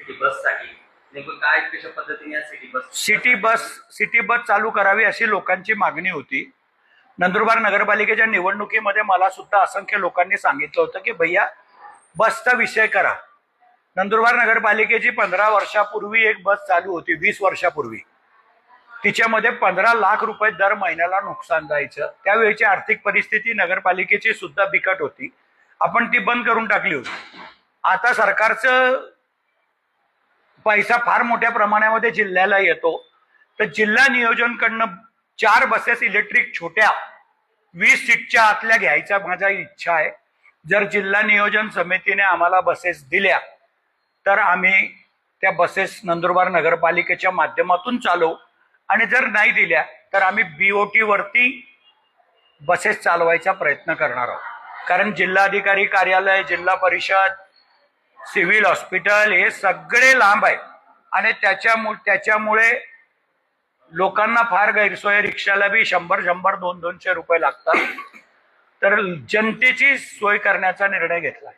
City बससाठी नेमकं काय कशा पद्धतीने सिटी बस चालू करावी अशी लोकांची मागणी होती. नंदुरबार नगरपालिकेच्या निवडणुकीमध्ये मला सुद्धा असंख्य लोकांनी सांगितलं होतं की भैया बसचा विषय करा. नंदुरबार नगरपालिकेची 15 वर्षापूर्वी एक बस चालू होती, 20 वर्षापूर्वी. तिच्यामध्ये 15 लाख रुपये दर महिन्याला नुकसान जायचं. त्यावेळेची आर्थिक परिस्थिती नगरपालिकेची सुद्धा बिकट होती. आपण ती बंद करून टाकली होती. आता सरकारचं पैसा फार मोठ्या प्रमाणामध्ये जिल्ह्याला येतो, तर जिल्हा नियोजनकडनं 4 बसेस इलेक्ट्रिक छोट्या 20 सीटच्या आतल्या घ्यायचा माझा इच्छा आहे. जर जिल्हा नियोजन समितीने आम्हाला बसेस दिल्या तर आम्ही त्या बसेस नंदुरबार नगरपालिकेच्या माध्यमातून चालवू, आणि जर नाही दिल्या तर आम्ही BOT वरती बसेस चालवायचा प्रयत्न करणार आहोत. कारण जिल्हाधिकारी कार्यालय, जिल्हा परिषद, सिव्हिल हॉस्पिटल हे सगळे लांब आहे आणि त्याच्यामुळे लोकांना फार गैरसोय. रिक्षाला बी 100-200 रुपये लागतात. तर जनतेची सोय करण्याचा निर्णय घेतलाय.